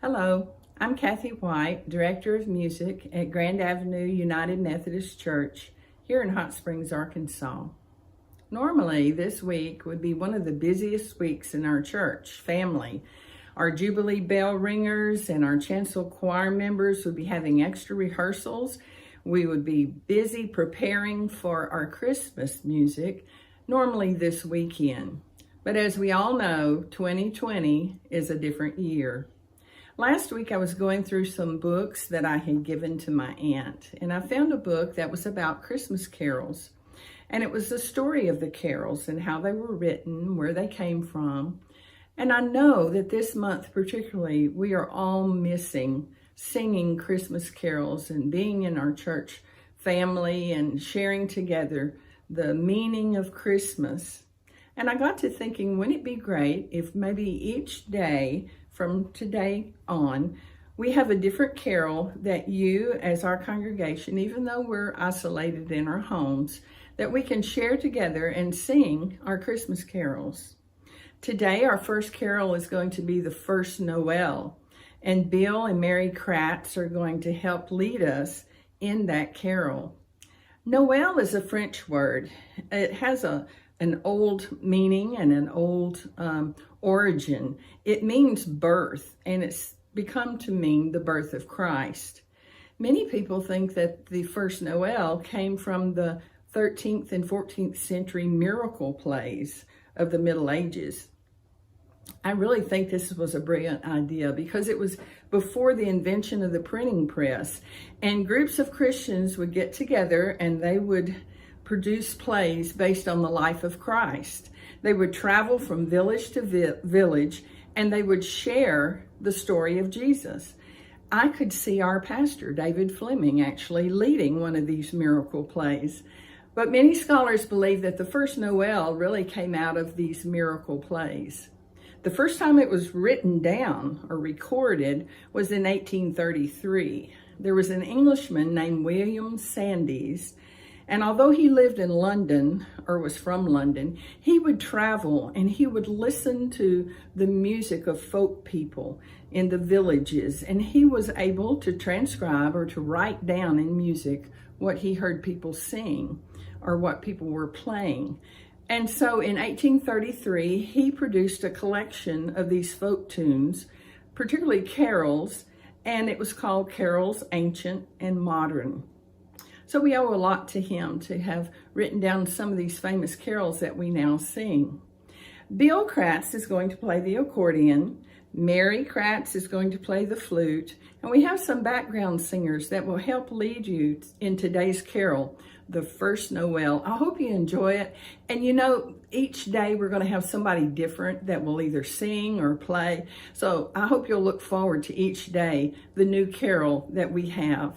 Hello, I'm Kathy White, Director of Music at Grand Avenue United Methodist Church here in Hot Springs, Arkansas. Normally, this week would be one of the busiest weeks in our church family. Our Jubilee bell ringers and our chancel choir members would be having extra rehearsals. We would be busy preparing for our Christmas music, normally this weekend. But as we all know, 2020 is a different year. Last week I was going through some books that I had given to my aunt, and I found a book that was about Christmas carols. And it was the story of the carols and how they were written, where they came from. And I know that this month particularly, we are all missing singing Christmas carols and being in our church family and sharing together the meaning of Christmas. And I got to thinking, wouldn't it be great if maybe each day from today on, we have a different carol that you as our congregation, even though we're isolated in our homes, that we can share together and sing our Christmas carols. Today, our first carol is going to be the first Noel, and Bill and Mary Kratz are going to help lead us in that carol. Noel is a French word. It has an old meaning and an old origin. It means birth, and it's become to mean the birth of Christ. Many people think that the first Noel came from the 13th and 14th century miracle plays of the Middle Ages. I really think this was a brilliant idea because it was before the invention of the printing press, and groups of Christians would get together and they would produce plays based on the life of Christ. They would travel from village to village and they would share the story of Jesus. I could see our pastor, David Fleming, actually leading one of these miracle plays. But many scholars believe that the first Noel really came out of these miracle plays. The first time it was written down or recorded was in 1833. There was an Englishman named William Sandys, and although he lived in London, or was from London, he would travel and he would listen to the music of folk people in the villages, and he was able to transcribe or to write down in music what he heard people sing or what people were playing. And so in 1833, he produced a collection of these folk tunes, particularly carols, and it was called Carols Ancient and Modern. So we owe a lot to him to have written down some of these famous carols that we now sing. Bill Kratz is going to play the accordion, Mary Kratz is going to play the flute, and we have some background singers that will help lead you in today's carol, the first Noel. I hope you enjoy it. And you know, each day we're going to have somebody different that will either sing or play. So I hope you'll look forward to each day, the new carol that we have.